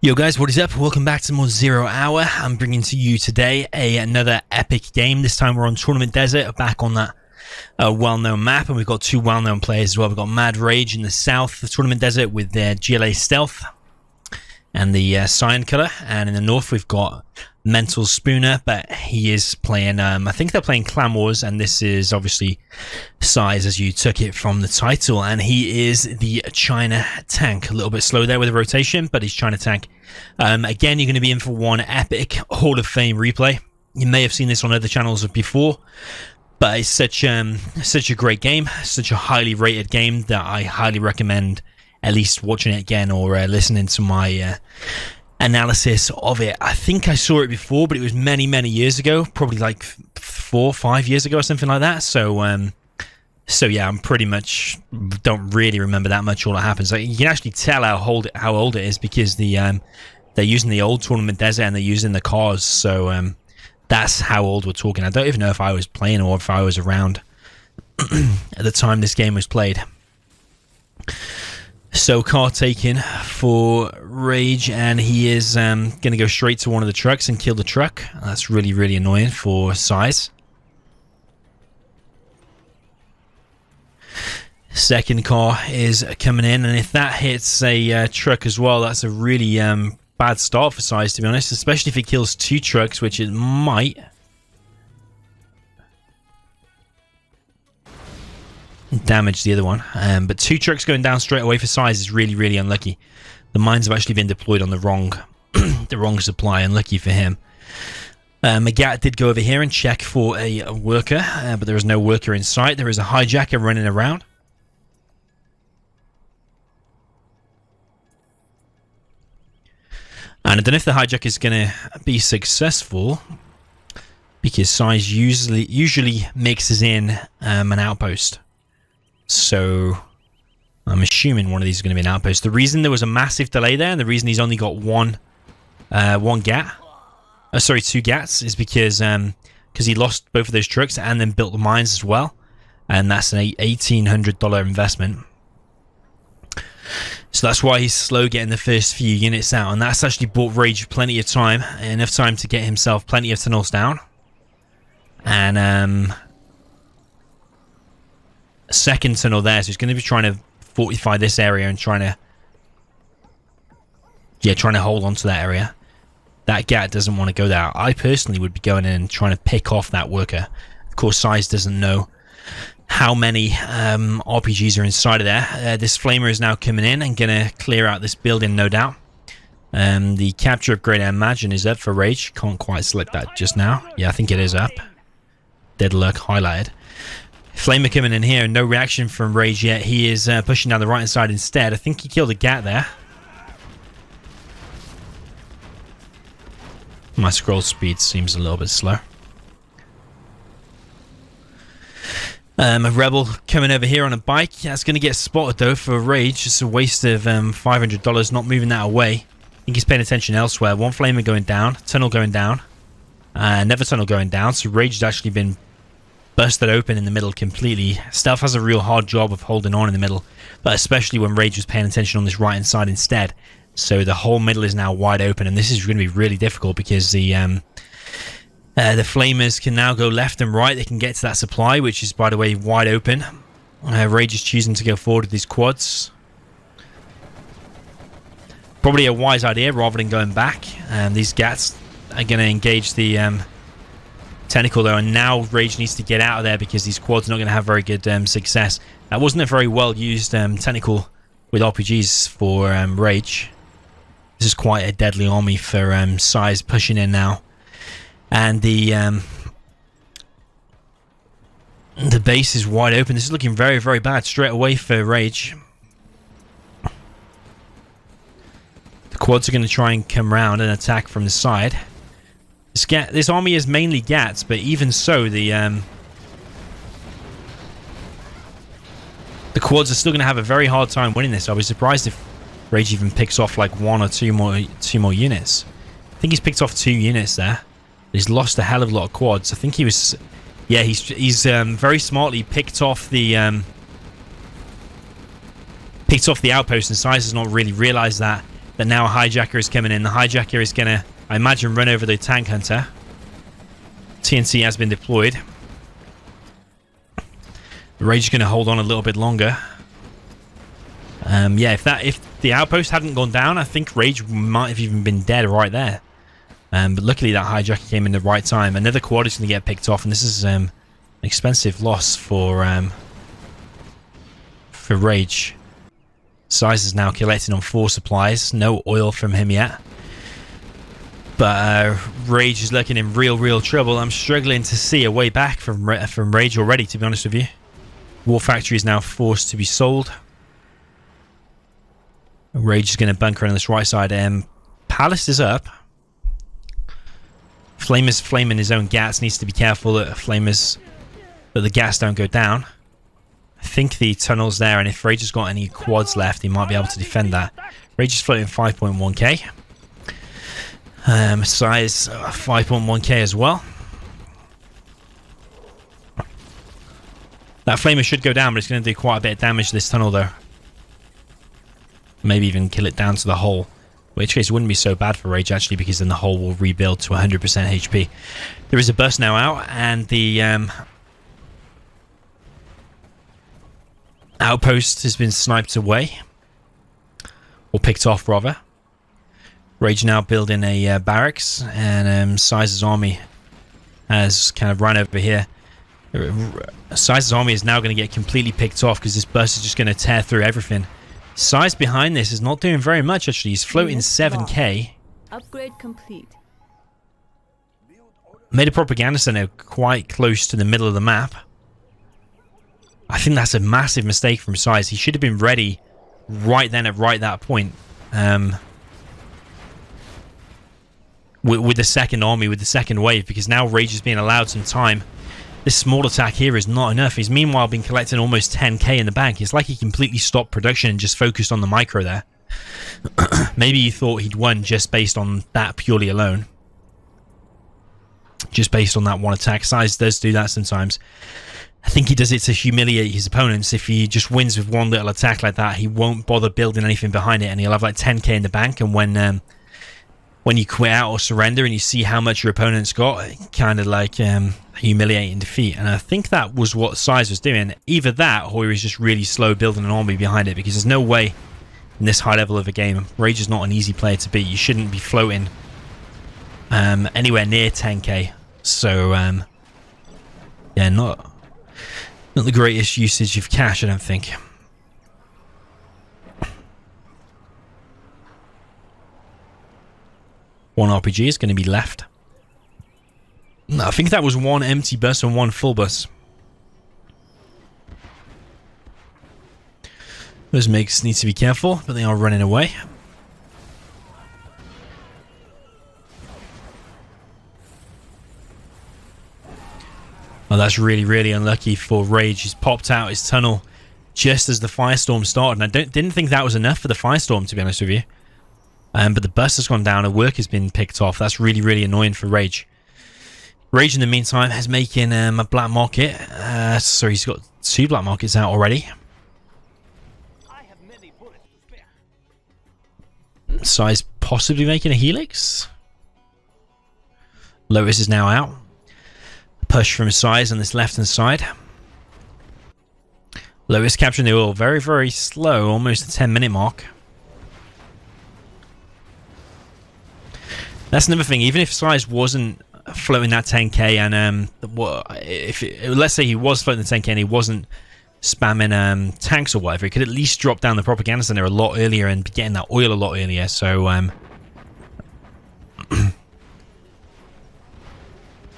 Yo guys, what is up? Welcome back to more Zero Hour. I'm bringing to you today another epic game. This time we're on Tournament Desert, back on that well-known map, and we've got two well-known players as well. We've got Mad Rage in the south of Tournament Desert with their GLA Stealth and the Cyan Color, and in the north we've got Mental Spooner, but he is playing, I think they're playing Clan Wars, and this is obviously Size, as you took it from the title, and he is the China Tank. A little bit slow there with the rotation, but he's China Tank. Again, you're going to be in for one epic Hall of Fame replay. You may have seen this on other channels before, but it's such a great game, such a highly rated game that I highly recommend at least watching it again or listening to my analysis of it. I think I saw it before, but it was many years ago, probably like 4 or 5 years ago or something like that. So yeah, I'm pretty much don't really remember that much all that happens. Like, you can actually tell how old it is because they're using the old Tournament Desert and they're using the cars. So that's how old we're talking. I don't even know if I was playing or if I was around at the time this game was played. So car taken for Rage, and he is going to go straight to one of the trucks and kill the truck. That's really annoying for Size. Second car is coming in, and if that hits a truck as well, that's a really bad start for Size, to be honest, especially if it kills two trucks, which it might. Damage the other one, but two trucks going down straight away for Size is really unlucky. The mines have actually been deployed on the wrong the wrong supply. Unlucky for him. Magat did go over here and check for a worker, but there is no worker in sight. There is a hijacker running around. And I don't know if the hijacker is going to be successful, because Size usually mixes in an outpost. So I'm assuming one of these is going to be an outpost. The reason there was a massive delay there, and the reason he's only got two GATs, is because he lost both of those trucks and then built the mines as well, and that's an $1,800 investment. So that's why he's slow getting the first few units out, and that's actually bought Rage plenty of time, enough time to get himself plenty of tunnels down. And second tunnel there, so he's going to be trying to fortify this area and trying to hold on to that area. That GAT doesn't want to go there. I personally would be going in and trying to pick off that worker. Of course, Size doesn't know how many RPGs are inside of there. This flamer is now coming in and going to clear out this building, no doubt. The capture upgrade, I imagine, is up for Rage. Can't quite select that just now. Yeah, I think it is up. Dead luck highlighted. Flamer coming in here, no reaction from Rage yet. He is pushing down the right hand side instead. I think he killed a GAT there. My scroll speed seems a little bit slow. A rebel coming over here on a bike. That's going to get spotted though for Rage. It's a waste of $500 not moving that away. I think he's paying attention elsewhere. One flamer going down, tunnel going down, another tunnel going down. So Rage has actually been busted open in the middle completely. Stealth has a real hard job of holding on in the middle, but especially when Rage was paying attention on this right hand side instead. So the whole middle is now wide open, and this is going to be really difficult because the flamers can now go left and right. They can get to that supply, which is, by the way, wide open. Rage is choosing to go forward with these quads. Probably a wise idea rather than going back. These GATs are going to engage the tentacle though, and now Rage needs to get out of there because these quads are not going to have very good success. That wasn't a very well used tentacle with RPGs for Rage. This is quite a deadly army for Size pushing in now, and the base is wide open. This is looking very bad straight away for Rage. The quads are going to try and come round and attack from the side. This army is mainly GATs, but even so, the quads are still going to have a very hard time winning this. I'll be surprised if Rage even picks off like one or two more units. I think he's picked off 2 units there. He's lost a hell of a lot of quads. I think he was, yeah, he's very smartly picked off the outpost, and Size has not really realised that. But now a hijacker is coming in. The hijacker is going to, I imagine, run over the tank hunter. C&C has been deployed. Rage is going to hold on a little bit longer. Yeah, if the outpost hadn't gone down, I think Rage might have even been dead right there. But luckily that hijacker came in the right time. Another quad is going to get picked off, and this is an expensive loss for Rage. Size is now collecting on 4 supplies. No oil from him yet. But Rage is looking in real trouble. I'm struggling to see a way back from Rage already, to be honest with you. War Factory is now forced to be sold. Rage is going to bunker on this right side. Palace is up. Flamer's flaming his own gas. Needs to be careful that the gas don't go down. I think the tunnel's there, and if Rage has got any quads left, he might be able to defend that. Rage is floating 5.1k. Size 5.1k as well. That flamer should go down, but it's going to do quite a bit of damage to this tunnel, though. Maybe even kill it down to the hull. In which case it wouldn't be so bad for Rage, actually, because then the hull will rebuild to 100% HP. There is a burst now out, and the outpost has been sniped away. Or picked off, rather. Rage now building a barracks, and Size's army has kind of run over here. Size's army is now going to get completely picked off because this burst is just going to tear through everything. Size behind this is not doing very much, actually. He's floating 7k. Upgrade complete. Made a propaganda center quite close to the middle of the map. I think that's a massive mistake from Size. He should have been ready right then at that point. With the second army, with the second wave, because now Rage is being allowed some time. This small attack here is not enough. He's meanwhile been collecting almost 10k in the bank. It's like he completely stopped production and just focused on the micro there. Maybe he thought he'd won just based on that purely alone. Just based on that one attack. Size does do that sometimes. I think he does it to humiliate his opponents. If he just wins with one little attack like that, he won't bother building anything behind it, and he'll have like 10k in the bank, and when you quit out or surrender and you see how much your opponent's got, kind of like humiliating defeat. And I think that was what Size was doing. Either that, or he was just really slow building an army behind it, because there's no way in this high level of a game, Rage is not an easy player to beat. You shouldn't be floating anywhere near 10k. So yeah, not the greatest usage of cash, I don't think. One RPG is going to be left. No, I think that was one empty bus and one full bus. Those MiGs need to be careful, but they are running away. Oh, that's really unlucky for Rage. He's popped out his tunnel just as the firestorm started, and I didn't think that was enough for the firestorm, to be honest with you. But the bus has gone down, a work has been picked off. That's really annoying for Rage. Rage, in the meantime, is making a black market. So he's got 2 black markets out already. Size possibly making a helix. Lotus is now out. Push from Size on this left-hand side. Lotus capturing the oil very slow, almost the 10-minute mark. That's another thing. Even if Size wasn't floating that 10k, and let's say he was floating the 10k and he wasn't spamming tanks or whatever, he could at least drop down the propaganda center a lot earlier and be getting that oil a lot earlier. So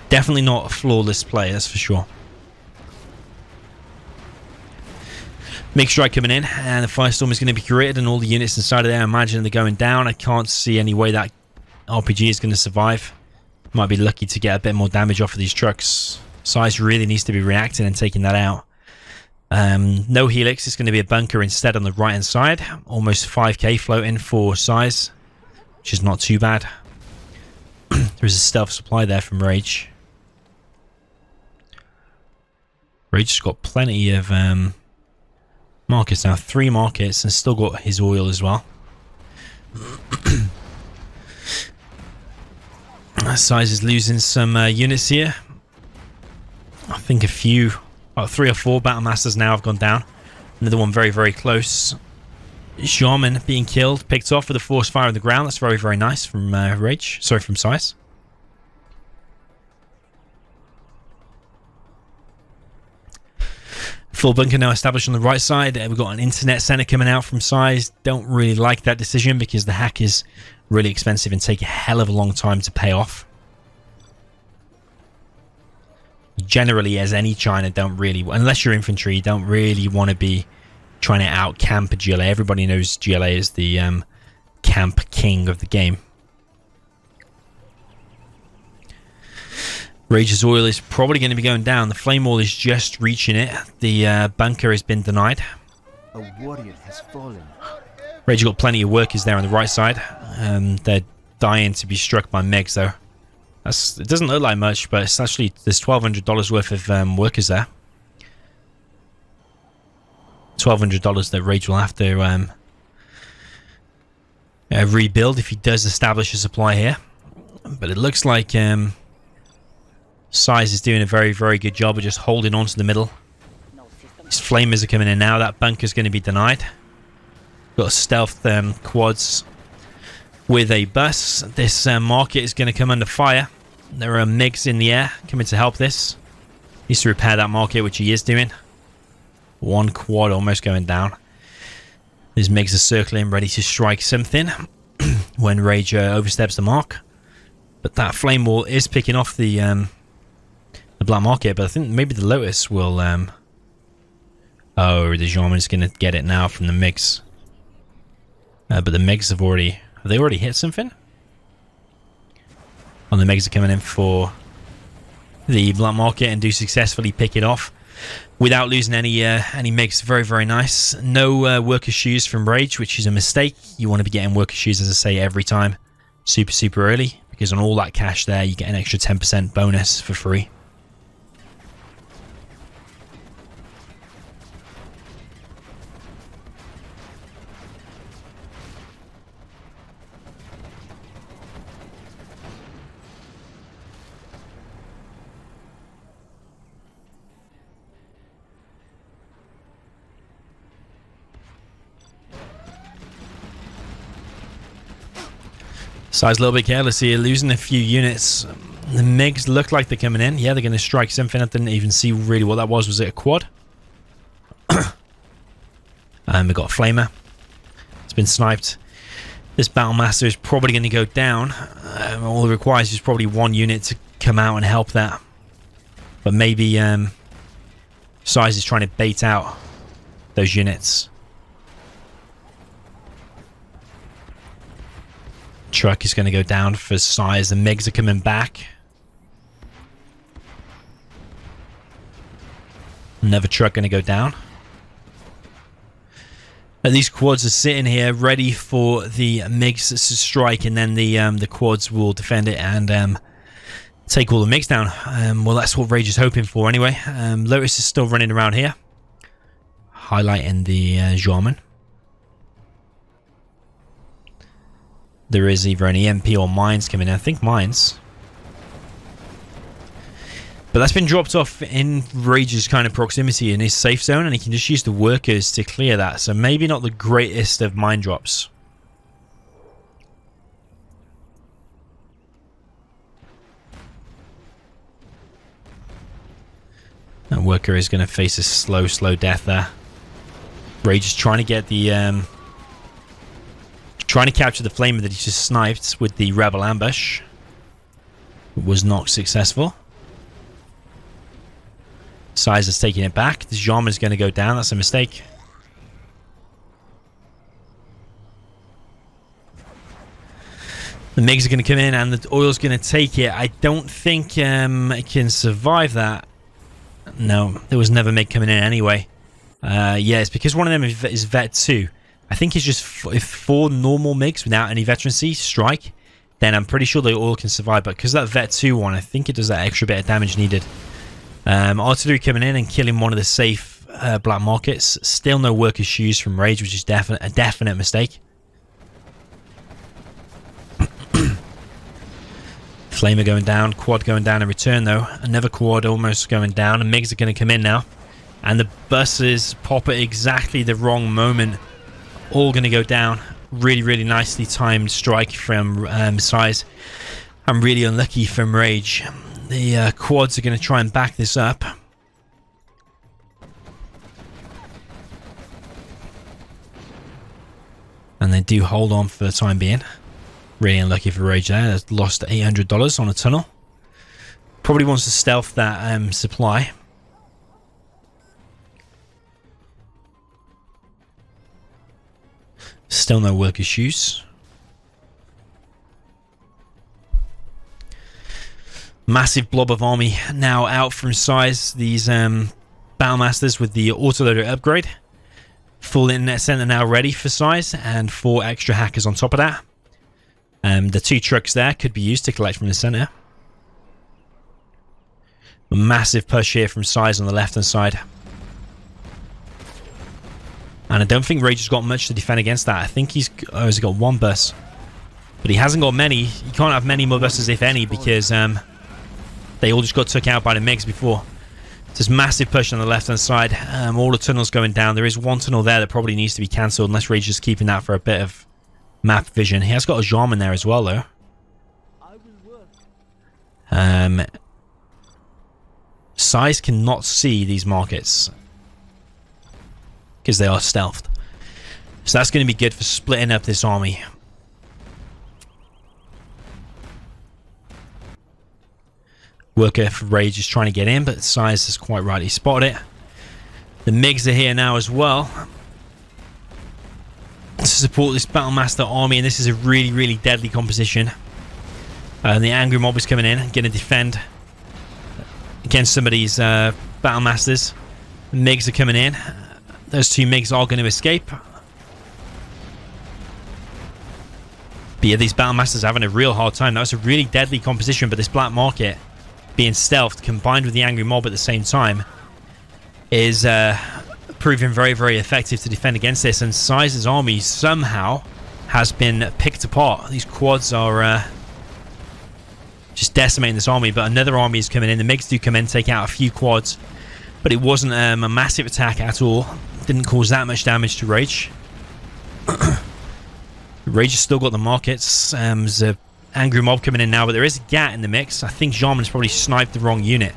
definitely not a flawless play, that's for sure. Make strike coming in, and the firestorm is going to be created, and all the units inside of there, I imagine they're going down. I can't see any way that RPG is going to survive. Might be lucky to get a bit more damage off of these trucks. Size really needs to be reacting and taking that out. No helix. It's going to be a bunker instead on the right hand side. Almost 5k floating for Size, which is not too bad. There's a stealth supply there from Rage. Rage has got plenty of markets now. 3 markets, and still got his oil as well. Size is losing some units here. I think a few, about 3 or 4 battle masters now have gone down. Another one very, very close. Shaman being killed, picked off with a force fire on the ground. That's very, very nice from Rage. Sorry, from Size. Full bunker now established on the right side. We've got an internet center coming out from Size. Don't really like that decision because the hack is really expensive and take a hell of a long time to pay off. Generally, as any China, don't really, unless you're infantry, you don't really want to be trying to out camp a GLA. Everybody knows GLA is the camp king of the game. Rage's oil is probably going to be going down. The flame wall is just reaching it. The bunker has been denied. A warrior has fallen. Rage got plenty of workers there on the right side. They're dying to be struck by Megs though. It doesn't look like much, but it's actually, there's $1,200 worth of workers there. $1,200 that Rage will have to rebuild if he does establish a supply here. But it looks like Size is doing a very, very good job of just holding on to the middle. These flamers are coming in now. That bunker's going to be denied. Got stealth quads with a bus. This market is going to come under fire. There are MiGs in the air coming to help this. Needs to repair that market, which he is doing. One quad almost going down. His MiGs are circling, ready to strike something when Rage oversteps the mark. But that flame wall is picking off the black market. But I think maybe the Lotus will... oh, the German's going to get it now from the MiGs. But the MiGs have already... Have they already hit something? Oh, the MiGs are coming in for the black market and do successfully pick it off without losing any MiGs. Very, very nice. No worker shoes from Rage, which is a mistake. You want to be getting worker shoes, as I say, every time. Super, super early. Because on all that cash there, you get an extra 10% bonus for free. Size a little bit careless here, losing a few units. The MiGs look like they're coming in. Yeah, they're going to strike something. I didn't even see really what that was. Was it a quad? And we got a flamer. It's been sniped. This battle master is probably going to go down. All it requires is probably one unit to come out and help that. But maybe Size is trying to bait out those units. Truck is going to go down for Size. The MiGs are coming back. Another truck going to go down. And these quads are sitting here ready for the MiGs to strike, and then the quads will defend it and take all the MiGs down. Well, that's what Rage is hoping for anyway. Lotus is still running around here, highlighting the German. There is either an EMP or mines coming in. I think mines. But that's been dropped off in Rage's kind of proximity in his safe zone, and he can just use the workers to clear that. So maybe not the greatest of mine drops. That worker is going to face a slow, slow death there. Rage is trying to get the... trying to capture the flamer that he just sniped with the rebel ambush. It was not successful. Size is taking it back. The German is going to go down. That's a mistake. The MiGs are going to come in and the oil's going to take it. I don't think it can survive that. No, there was never MiG coming in anyway. Yeah, it's because one of them is Vet 2. I think it's just if 4 normal MiGs without any veterancy strike, then I'm pretty sure the oil can survive. But because that Vet 2 one, I think it does that extra bit of damage needed. Artillery coming in and killing one of the safe black markets. Still no workers' shoes from Rage, which is a definite mistake. Flamer going down, quad going down in return though. Another quad almost going down, and MiGs are going to come in now. And the buses pop at exactly the wrong moment. All going to go down. Really, really nicely timed strike from Size. I'm really unlucky from Rage. The quads are going to try and back this up. And they do hold on for the time being. Really unlucky for Rage there. That's lost $800 on a tunnel. Probably wants to stealth that supply. Still no work issues. Massive blob of army now out from Size. These Battlemasters with the autoloader upgrade. Full internet center now ready for Size, and 4 extra hackers on top of that. The 2 trucks there could be used to collect from the center. A massive push here from Size on the left hand side. And I don't think Rage has got much to defend against that. I think he's got 1 bus. But he hasn't got many. You can't have many more buses, if any, because they all just got took out by the MiGs before. There's massive push on the left hand side. All the tunnels going down. There is 1 tunnel there that probably needs to be cancelled, unless Rage is keeping that for a bit of map vision. He has got a Jarman there as well, though. Size cannot see these markets because they are stealthed. So that's going to be good for splitting up this army. Worker for Rage is trying to get in, but Size has quite rightly spotted it. The MiGs are here now as well to support this Battlemaster army, and this is a really, really deadly composition. The Angry Mob is coming in, going to defend against some of these Battlemasters. The MiGs are coming in. Those 2 MiGs are going to escape. But yeah, these Battlemasters are having a real hard time. That was a really deadly composition, but this Black Market being stealthed combined with the Angry Mob at the same time is proving very, very effective to defend against this. And Size's army somehow has been picked apart. These quads are just decimating this army, but another army is coming in. The MiGs do come in, take out a few quads, but it wasn't a massive attack at all. Didn't cause that much damage to Rage. Rage has still got the markets. There's an Angry Mob coming in now, but there is a GAT in the mix. I think Jarman's probably sniped the wrong unit.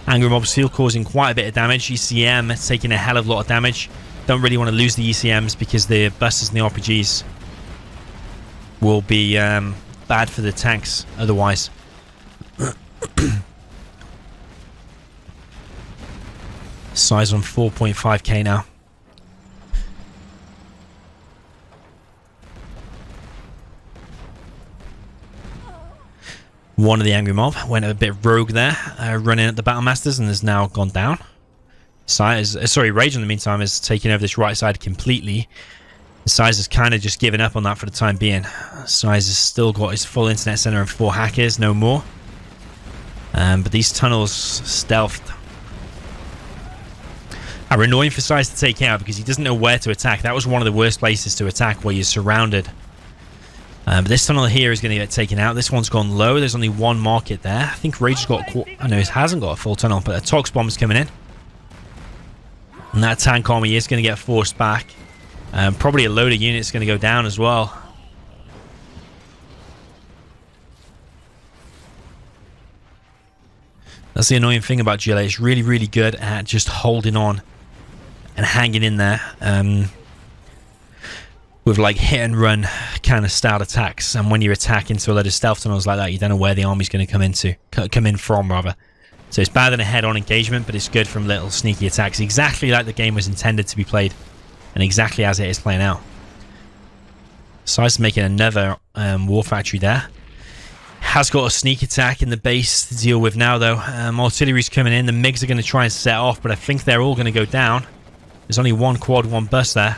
Angry Mob still causing quite a bit of damage. ECM taking a hell of a lot of damage. Don't really want to lose the ECMs because the buses and the RPGs will be bad for the tanks otherwise. Size on 4.5k now. One of the Angry Mob went a bit rogue there, running at the Battlemasters, and has now gone down. Rage in the meantime is taking over this right side completely. Size has kind of just given up on that for the time being. Size has still got his full internet center and 4 hackers, no more. But these tunnels stealthed are annoying for Size to take out because he doesn't know where to attack. That was one of the worst places to attack, where you're surrounded. But this tunnel here is going to get taken out. This one's gone low. There's only 1 market there. I think Rage has got... I know it hasn't got a full tunnel, but a Tox bomb is coming in. And that tank army is going to get forced back. Probably a load of units going to go down as well. That's the annoying thing about GLA. It's really, really good at just holding on and hanging in there. With like hit and run kind of style attacks, and when you attack into a load of stealth tunnels like that, you don't know where the army's going to come in from rather. So it's bad in a head-on engagement, but it's good from little sneaky attacks, exactly like the game was intended to be played, and exactly as it is playing out. Size making another war factory there. Has got a sneak attack in the base to deal with now though. Artillery's coming in. The MiGs are going to try and set off, but I think they're all going to go down. There's only 1 quad, 1 bus there.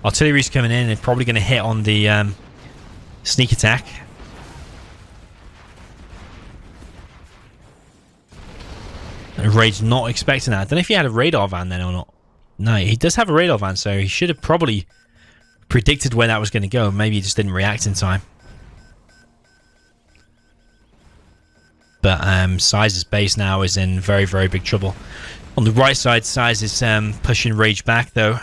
Artillery's coming in and probably going to hit on the sneak attack. And Rage not expecting that. I don't know if he had a radar van then or not. No, he does have a radar van, so he should have probably predicted where that was going to go. Maybe he just didn't react in time. But Size's base now is in very, very big trouble. On the right side, Size is pushing Rage back, though.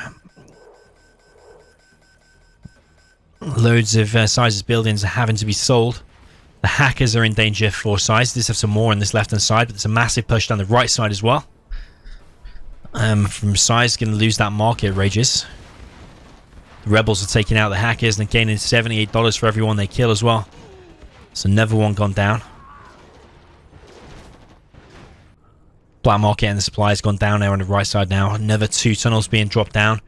Loads of Size's buildings are having to be sold. The hackers are in danger for Size. There's some more on this left-hand side, but there's a massive push down the right side as well. From Size, going to lose that market, Rages. The Rebels are taking out the hackers and gaining $78 for everyone they kill as well. So another one gone down. Black market and the supply has gone down there on the right side now. Another 2 tunnels being dropped down.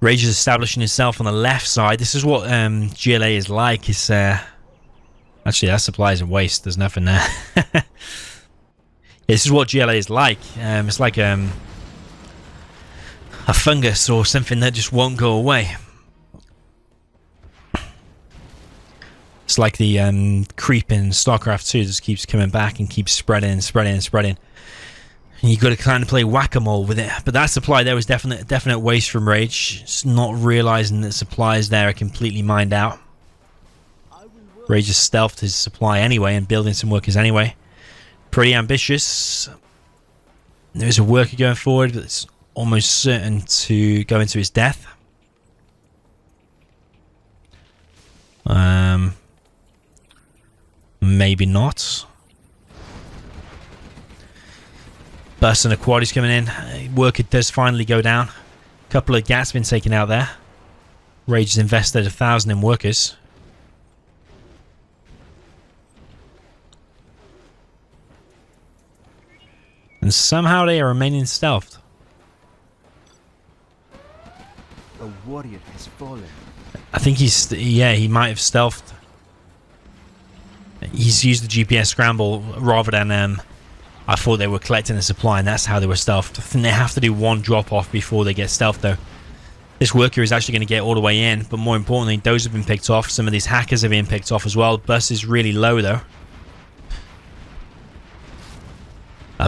Rage is establishing himself on the left side. This is what GLA is like. It's actually, that supply is a waste. There's nothing there. This is what GLA is like. It's like a fungus or something that just won't go away. It's like the creep in StarCraft 2 just keeps coming back and keeps spreading. And you got to kind of play whack-a-mole with it. But that supply there was definite waste from Rage. Just not realizing that supplies there are completely mined out. Rage has stealthed his supply anyway and building some workers anyway. Pretty ambitious. There's a worker going forward, but it's almost certain to go into his death. Maybe not. Burst and a quad is coming in. Worker does finally go down. A couple of gats been taken out there. Rage has invested 1,000 in workers. And somehow they are remaining stealthed. A warrior has fallen. I think he might have stealthed. He's used the GPS scramble rather than I thought they were collecting the supply, and that's how they were stealthed. I think they have to do one drop off before they get stealthed, though. This worker is actually going to get all the way in, but more importantly, those have been picked off. Some of these hackers are being picked off as well. Bus is really low, though.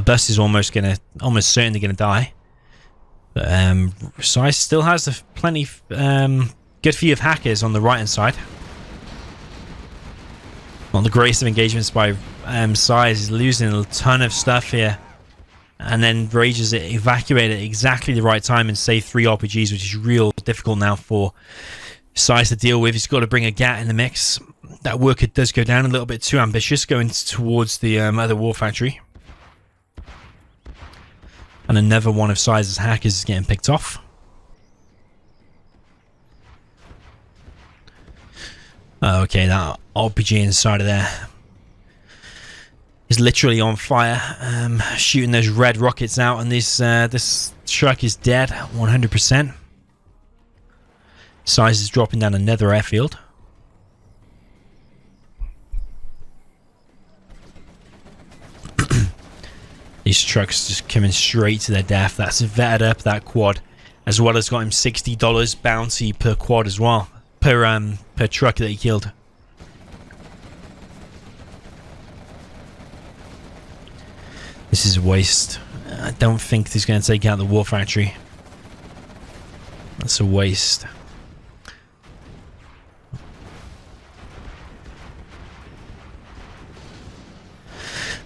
Bus is almost certainly going to die. But Size still has plenty good few of hackers on the right hand side. Not the greatest of engagements by Size. Is losing a ton of stuff here, and then Rage has evacuated at exactly the right time and saved 3 RPGs, which is real difficult now for Size to deal with. He's got to bring a GAT in the mix. That worker does go down a little bit too ambitious, going towards the other war factory. And another one of Size's hackers is getting picked off. Okay, that RPG inside of there is literally on fire, shooting those red rockets out, and this truck is dead 100%. Size is dropping down another airfield. These trucks just coming straight to their death. That's vetted up that quad, as well as got him $60 bounty per quad as well, per truck that he killed. This is a waste. I don't think he's going to take out the war factory. That's a waste.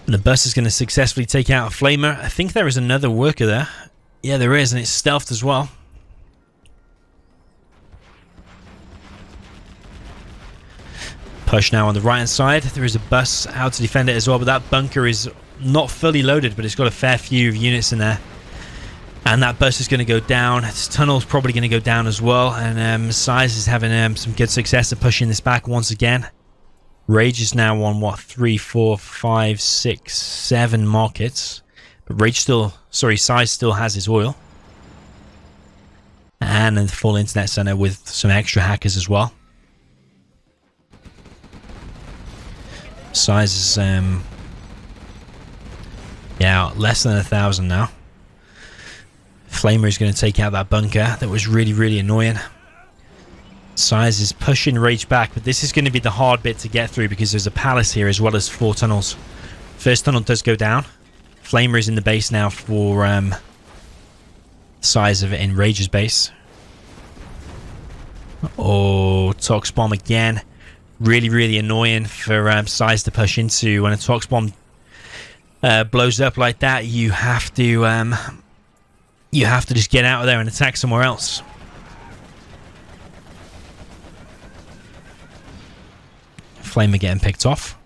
And the bus is going to successfully take out a flamer. I think there is another worker there. Yeah, there is, and it's stealthed as well. Push now on the right hand side. There is a bus out to defend it as well, but that bunker is not fully loaded, but it's got a fair few units in there. And that bus is going to go down. This tunnel's probably going to go down as well. And Size is having some good success at pushing this back once again. Rage is now on, what, 3, 4, 5, 6, 7 markets. But Size still has his oil. And a full internet center with some extra hackers as well. Size is, less than 1,000 now. Flamer is going to take out that bunker. That was really, really annoying. Size is pushing Rage back, but this is going to be the hard bit to get through because there's a palace here as well as 4 tunnels. First tunnel does go down. Flamer is in the base now for Size of it in Rage's base. Oh, Tox Bomb again. Really, really annoying for Size to push into when a Tox Bomb blows up like that, you have to just get out of there and attack somewhere else. Flamer getting picked off.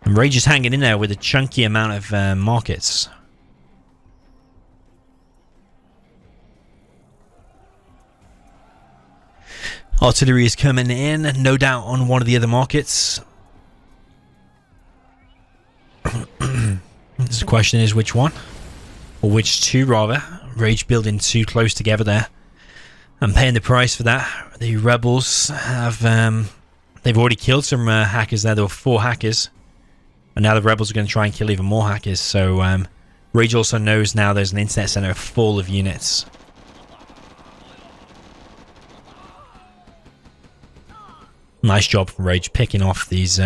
And Rage is hanging in there with a chunky amount of markets. Artillery is coming in, no doubt on one of the other markets. The question is which one? Or which two, rather. Rage building too close together there. I'm paying the price for that. The rebels have... they've already killed some hackers there. There were 4 hackers. And now the rebels are going to try and kill even more hackers. So Rage also knows now there's an internet center full of units. Nice job from Rage picking off these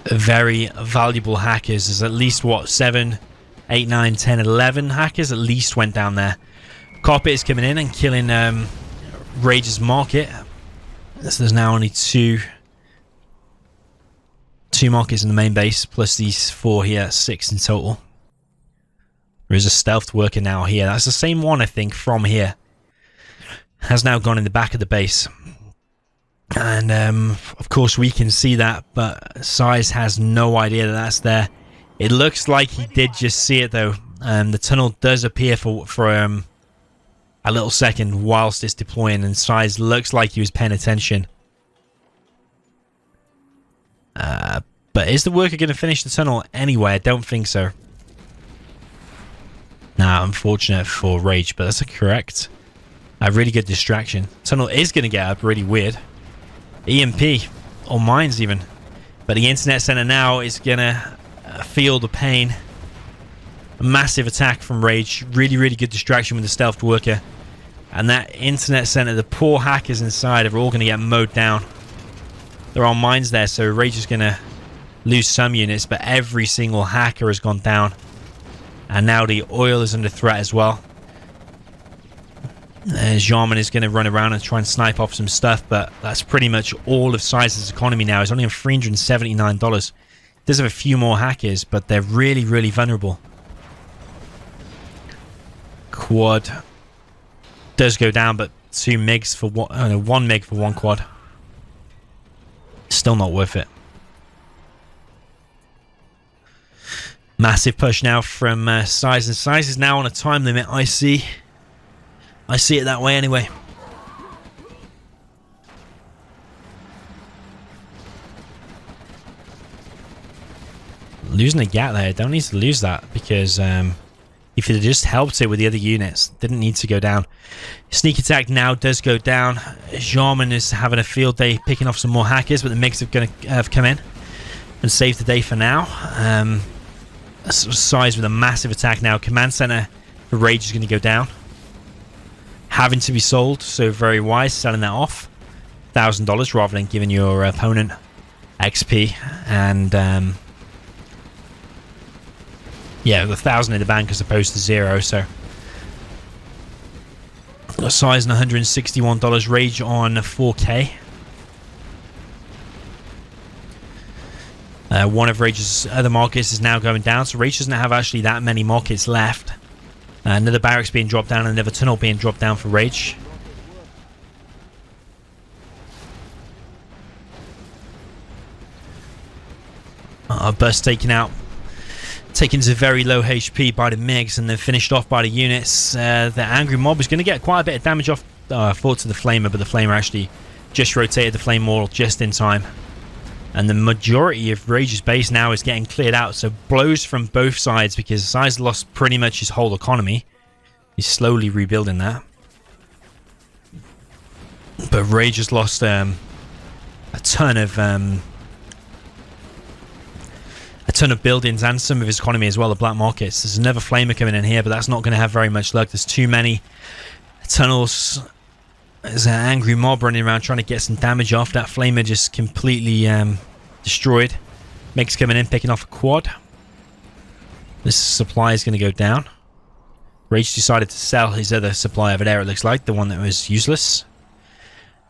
very valuable hackers. There's at least, what, 7, 8, 9, 10, 11 hackers at least went down there. Carpet is coming in and killing Rage's market. So there's now only two markets in the main base, plus these 4 here, 6 in total. There is a stealth worker now here. That's the same one, I think, from here. Has now gone in the back of the base. And of course we can see that, but Size has no idea that that's there. It looks like he did just see it though. The tunnel does appear for a little second whilst it's deploying, and Size looks like he was paying attention. But is the worker going to finish the tunnel anyway? I don't think so. Nah, unfortunate for Rage, but that's a correct. A really good distraction. Tunnel is going to get up really weird. EMP, or mines even. But the internet center now is going to feel the pain. A massive attack from Rage. Really, really good distraction with the stealth worker. And that internet center, the poor hackers inside are all going to get mowed down. There are mines there, so Rage is going to lose some units, but every single hacker has gone down. And now the oil is under threat as well. Jarman is going to run around and try and snipe off some stuff, but that's pretty much all of Size's economy now. It's only on $379. Does have a few more hackers, but they're really, really vulnerable. Quad does go down, but 2 MiGs for one, oh no, 1 MiG for 1 quad. Still not worth it. Massive push now from Size, and Size is now on a time limit. I see it that way anyway. Losing a gap there. Don't need to lose that, because if it had just helped it with the other units, didn't need to go down. Sneak attack now does go down. Jarman is having a field day picking off some more hackers, but the MiGs are going to have come in and save the day for now. Size with a massive attack now. Command center for Rage is going to go down. Having to be sold, so very wise selling that off. $1,000 rather than giving your opponent XP. And yeah, the 1,000 in the bank as opposed to 0. So Size and $161. Rage on 4K. One of Rage's other markets is now going down, so Rage doesn't have actually that many markets left. Another barracks being dropped down, another tunnel being dropped down for Rage. Bus taken out. Taken to very low HP by the MiGs and then finished off by the units. The angry mob is going to get quite a bit of damage off. I thought to the flamer, but the flamer actually just rotated the flame wall just in time. And the majority of Rage's base now is getting cleared out. So blows from both sides, because Size lost pretty much his whole economy. He's slowly rebuilding that. But Rage has lost a ton of buildings and some of his economy as well, the black markets. There's another flamer coming in here, but that's not going to have very much luck. There's too many tunnels. There's an angry mob running around trying to get some damage off. That flamer just completely destroyed. MiGs coming in, picking off a quad. This supply is going to go down. Rage decided to sell his other supply over there, it looks like. The one that was useless.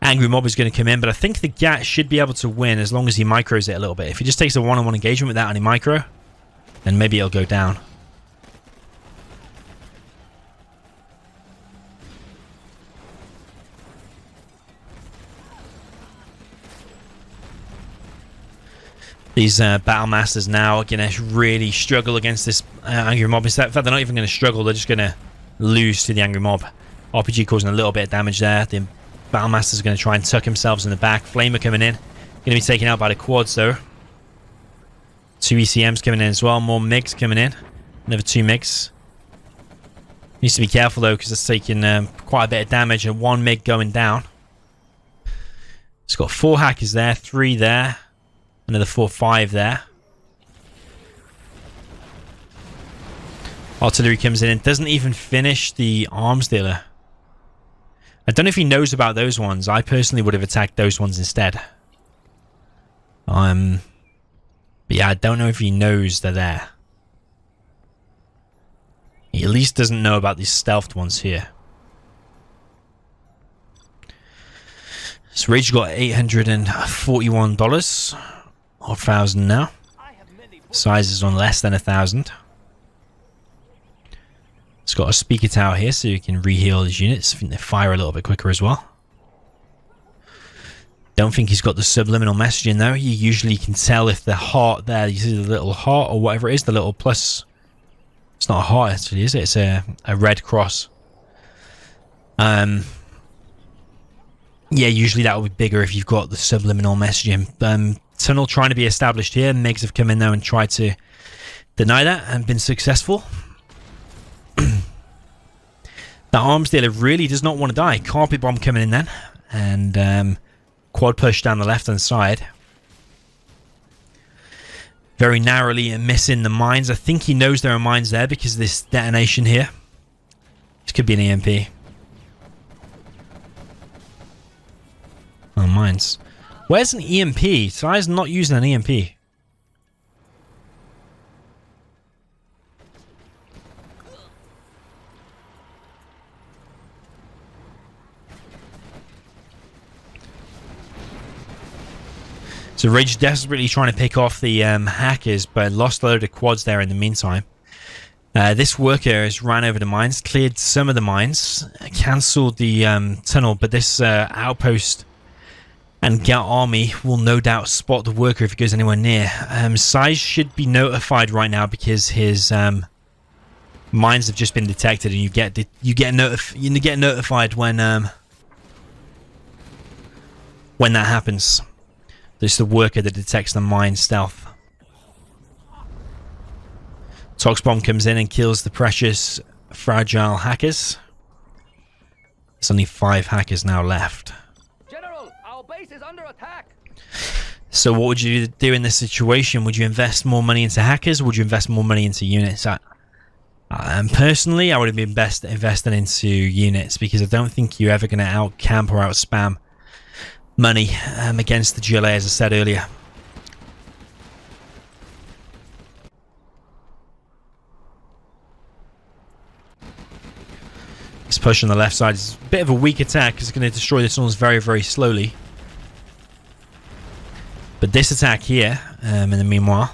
Angry Mob is going to come in, but I think the Gat should be able to win as long as he micros it a little bit. If he just takes a one-on-one engagement without any micro, then maybe it'll go down. These Battle Masters now are going to really struggle against this Angry Mob. In fact, they're not even going to struggle. They're just going to lose to the Angry Mob. RPG causing a little bit of damage there. The Battle Masters are going to try and tuck themselves in the back. Flamer coming in. Going to be taken out by the quads, though. 2 ECMs coming in as well. More MiGs coming in. Another 2 MiGs. Needs to be careful, though, because it's taking quite a bit of damage. And 1 MiG going down. It's got 4 hackers there. 3 there. Another 4, 5 there. Artillery comes in and doesn't even finish the arms dealer. I don't know if he knows about those ones. I personally would have attacked those ones instead. But yeah, I don't know if he knows they're there. He at least doesn't know about these stealthed ones here. So Rage got $841. Or 1,000 now. Size is on less than 1,000. It's got a speaker tower here so you can reheal his units. I think they fire a little bit quicker as well. Don't think he's got the subliminal messaging though. You usually can tell if the heart there, you see the little heart or whatever it is, the little plus. It's not a heart actually, is it? It's a red cross. Yeah, usually that will be bigger if you've got the subliminal messaging. Tunnel trying to be established here. MiGs have come in there and tried to deny that and been successful. That arms dealer really does not want to die. Carpet bomb coming in then. And quad push down the left hand side. Very narrowly missing the mines. I think he knows there are mines there because of this detonation here. This could be an EMP. Oh, mines. Where's an EMP? So I was not using an EMP. So Rage desperately trying to pick off the hackers, but lost a load of quads there in the meantime. This worker has ran over the mines, cleared some of the mines, cancelled the tunnel, but this outpost and Gat army will no doubt spot the worker if he goes anywhere near. Size should be notified right now because his mines have just been detected, and you get notified when that happens. It's the worker that detects the mine stealth. Tox bomb comes in and kills the precious fragile hackers. There's only 5 hackers now left. General, our base is under attack. So what would you do in this situation? Would you invest more money into hackers, or would you invest more money into units? Personally, I would have been best investing into units, because I don't think you're ever going to out camp or out spam money against the GLA, as I said earlier. This push on the left side is a bit of a weak attack because it's going to destroy the tunnels very, very slowly. But this attack here, in the meanwhile,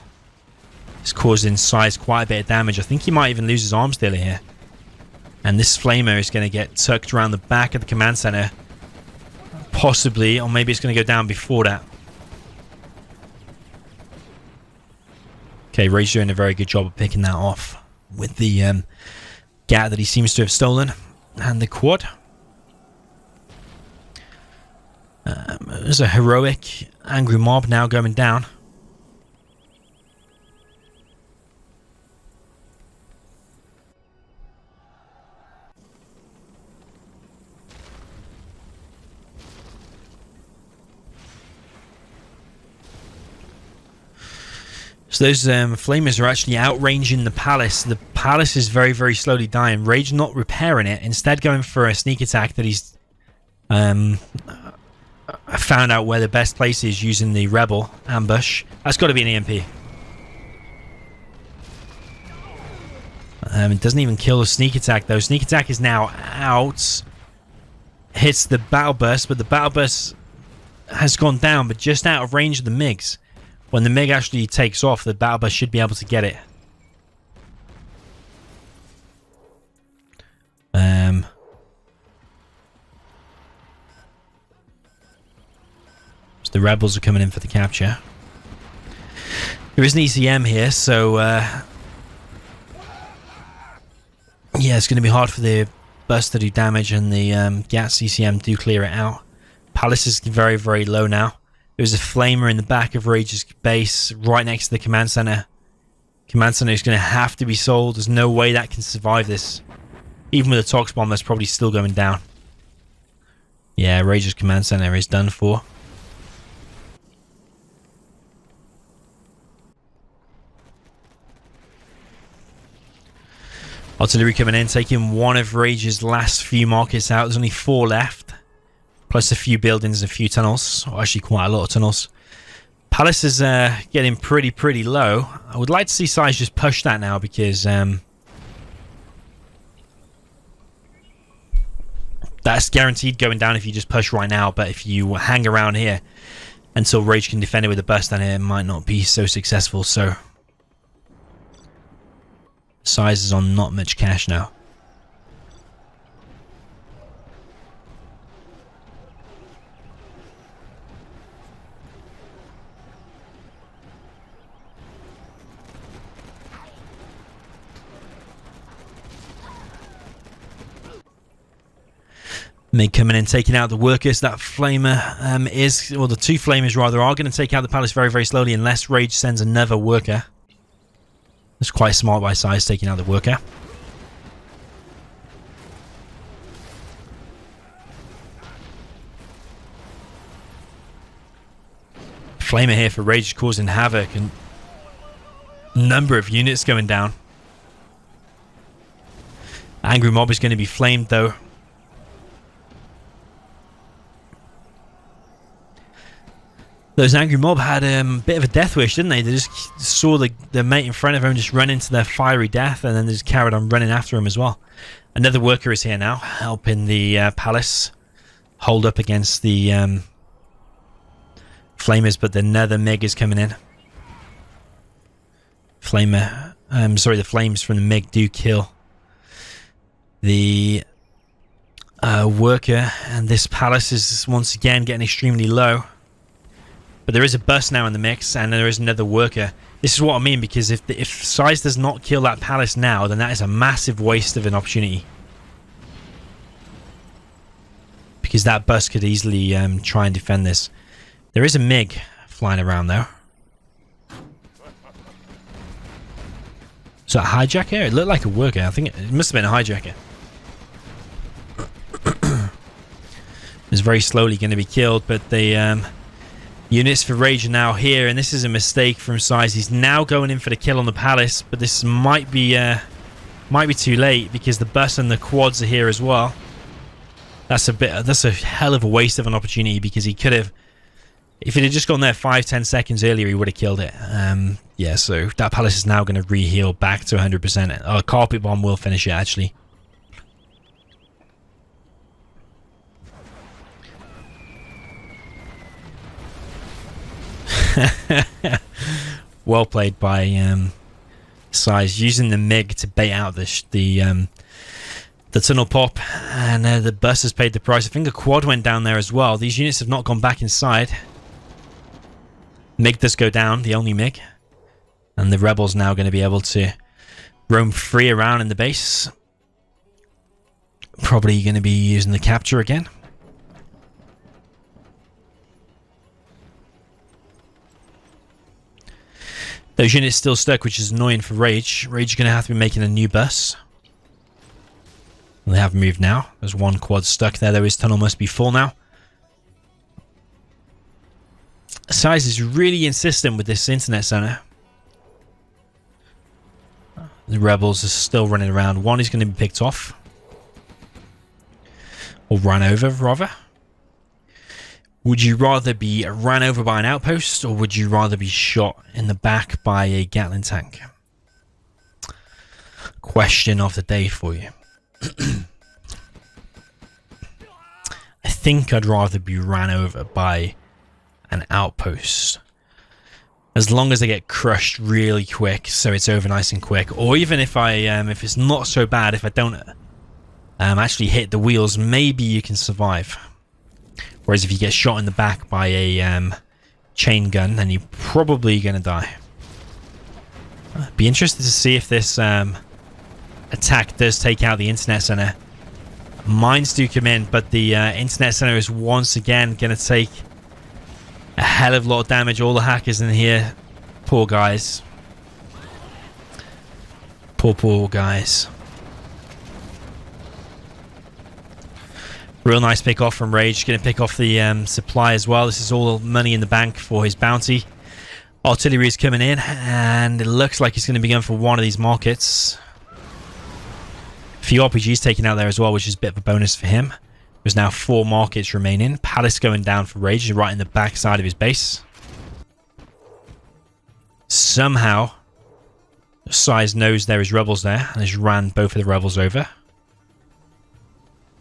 is causing Size quite a bit of damage. I think he might even lose his arms dealer here. And this flamer is going to get tucked around the back of the command center. Possibly, or maybe it's going to go down before that. Okay, Ray's doing a very good job of picking that off with the Gat that he seems to have stolen. And the quad. There's a heroic angry mob now going down. So those flamers are actually outranging the palace. The palace is very, very slowly dying. Rage not repairing it, instead going for a sneak attack that he's found out where the best place is using the rebel ambush. That's got to be an EMP. It doesn't even kill the sneak attack though. Sneak attack is now out. hits the battle burst, but the battle burst has gone down, but just out of range of the MiGs. When the MiG actually takes off, the battle burst should be able to get it. So the rebels are coming in for the capture. There is an ECM here, so yeah, it's going to be hard for the burst to do damage, and the GATS ECM do clear it out. Palace is very, very low now. There's a flamer in the back of Rage's base, right next to the command center. Command center is going to have to be sold. There's no way that can survive this. Even with a Tox bomb, that's probably still going down. Yeah, Rage's command center is done for. Artillery coming in, taking one of Rage's last few markets out. There's only 4 left. Plus a few buildings and a few tunnels. Or actually quite a lot of tunnels. Palace is getting pretty low. I would like to see Size just push that now, because that's guaranteed going down if you just push right now. But if you hang around here until Rage can defend it with a burst, then it might not be so successful. So Size is on not much cash now. MiG coming in, taking out the workers. That flamer is, well, the 2 flamers rather, are going to take out the palace very, very slowly unless Rage sends another worker. It's quite smart by Size taking out the worker. Flamer here for Rage, causing havoc, and number of units going down. Angry Mob is going to be flamed though. Those Angry Mob had a bit of a death wish, didn't they? They just saw the mate in front of him just run into their fiery death, and then they just carried on running after him as well. Another worker is here now, helping the palace hold up against the flamers, but another MiG is coming in. Flamer, sorry, the flames from the MiG do kill the worker, and this palace is once again getting extremely low. But there is a burst now in the mix, and there is another worker. This is what I mean, because if Size does not kill that palace now, then that is a massive waste of an opportunity. Because that burst could easily try and defend this. There is a MiG flying around though. So a hijacker? It looked like a worker. I think it must have been a hijacker. It's very slowly going to be killed, but the units for Rage are now here, and this is a mistake from Size. He's now going in for the kill on the palace, but this might be too late, because the bus and the quads are here as well. That's a hell of a waste of an opportunity, because he could have, if it had just gone there 5-10 seconds earlier, he would have killed it. Yeah, so that palace is now going to re-heal back to 100%. A carpet bomb will finish it, actually. Well played by Size, using the MiG to bait out the tunnel pop, and the bus has paid the price. I think a quad went down there as well. These units have not gone back inside. MiG does go down, the only MiG, and the rebels now going to be able to roam free around in the base. Probably going to be using the capture again. Those units still stuck, which is annoying for Rage. Rage is going to have to be making a new bus. They have moved now. There's one quad stuck there, though. His tunnel must be full now. Size is really insistent with this internet center. The rebels are still running around. One is going to be picked off. Or run over, rather. Would you rather be ran over by an outpost, or would you rather be shot in the back by a Gatling tank? Question of the day for you. think I'd rather be ran over by an outpost. As long as they get crushed really quick, so it's over nice and quick. Or even if if it's not so bad, if I don't actually hit the wheels, maybe you can survive. Whereas if you get shot in the back by a chain gun, then you're probably going to die. Be interested to see if this attack does take out the internet center. Mines do come in, but the internet center is once again going to take a hell of a lot of damage. All the hackers in here, poor guys. Poor guys. Real nice pick off from Rage. Going to pick off the supply as well. This is all money in the bank for his bounty. Artillery is coming in, and it looks like he's going to be going for one of these markets. A few RPGs taken out there as well, which is a bit of a bonus for him. There's now 4 markets remaining. Palace going down for Rage, right in the back side of his base. Somehow, Size knows there is rebels there and has ran both of the rebels over.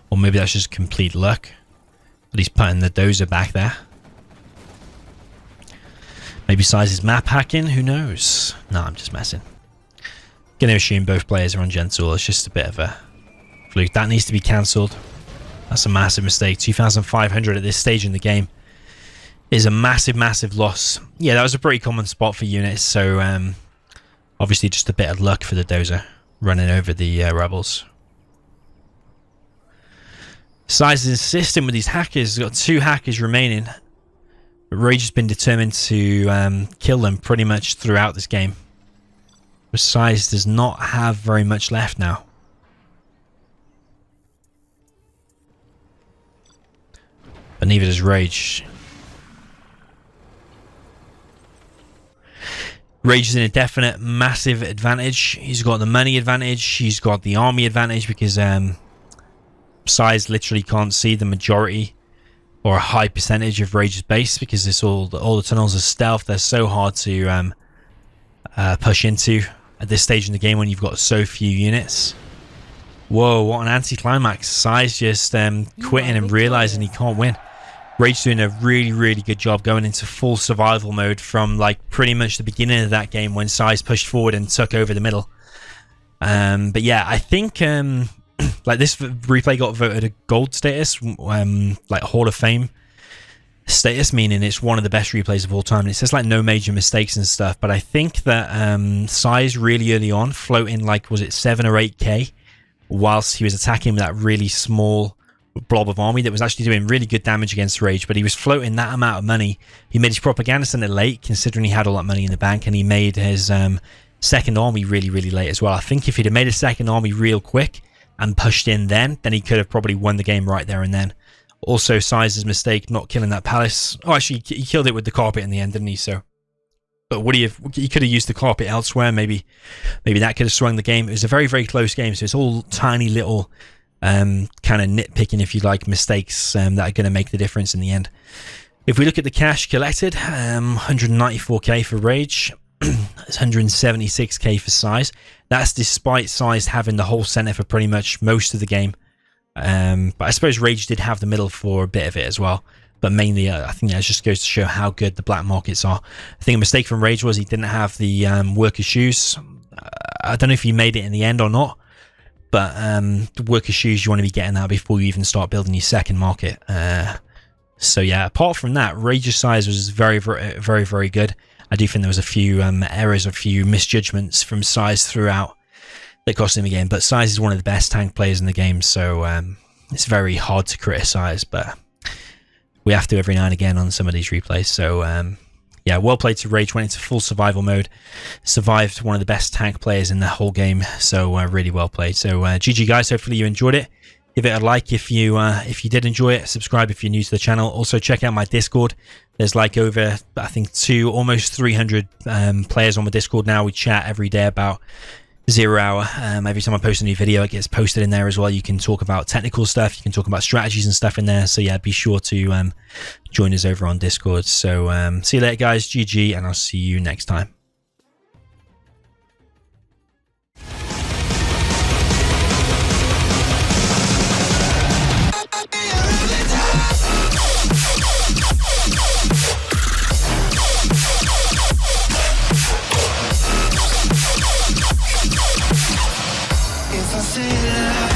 Or maybe that's just complete luck. But he's putting the dozer back there. Maybe Size is map hacking, who knows? No, I'm just messing. Gonna assume both players are on Gentle. It's just a bit of a fluke. That needs to be cancelled. That's a massive mistake. 2,500 at this stage in the game is a massive loss. Yeah, that was a pretty common spot for units, so obviously just a bit of luck for the dozer running over the rebels. Size is insistent with these hackers. He's got 2 hackers remaining. But Rage has been determined to kill them pretty much throughout this game. But Size does not have very much left now. But neither does Rage. Rage is in a definite massive advantage. He's got the money advantage. He's got the army advantage because Size literally can't see the majority or a high percentage of Rage's base because it's all the tunnels are stealth. They're so hard to push into at this stage in the game when you've got so few units. Whoa, what an anticlimax. Size just quitting and realizing he can't win. Rage doing a really good job going into full survival mode from like pretty much the beginning of that game when Size pushed forward and took over the middle. But yeah, I think like this replay got voted a gold status, like Hall of Fame status, meaning it's one of the best replays of all time. And it says like no major mistakes and stuff, but I think that Size really early on floating like, was it 7 or 8k whilst he was attacking with that really small blob of army that was actually doing really good damage against Rage, but he was floating that amount of money. He made his propaganda center late considering he had all that money in the bank, and he made his second army really late as well. I think if he'd have made a second army real quick and pushed in then he could have probably won the game right there and then. Also, Size's mistake not killing that palace. Oh, actually, he killed it with the carpet in the end, didn't he? So, but would he have? He could have used the carpet elsewhere. Maybe that could have swung the game. It was a very close game, so it's all tiny little kind of nitpicking, if you like, mistakes that are going to make the difference in the end. If we look at the cash collected, 194k for Rage, it's 176k for Size. That's despite Size having the whole center for pretty much most of the game. But I suppose Rage did have the middle for a bit of it as well. But mainly, I think that just goes to show how good the black markets are. I think a mistake from Rage was he didn't have the worker shoes. I don't know if he made it in the end or not. But the worker shoes, you want to be getting that before you even start building your second market. So yeah, apart from that, Rage's Size was very good. I do think there was a few errors, a few misjudgments from Size throughout that cost him a game. But Size is one of the best tank players in the game, so it's very hard to criticize. But we have to every now and again on some of these replays. So yeah, well played to Rage. Went into full survival mode, survived one of the best tank players in the whole game. So really well played. So GG guys, hopefully you enjoyed it. Give it a like if you did enjoy it. Subscribe if you're new to the channel. Also check out my Discord. There's like over, I think, almost 300 players on my Discord now. We chat every day about 0 Hour. Every time I post a new video, it gets posted in there as well. You can talk about technical stuff. You can talk about strategies and stuff in there. So yeah, be sure to join us over on Discord. So see you later, guys. GG, and I'll see you next time. Yeah. say it loud.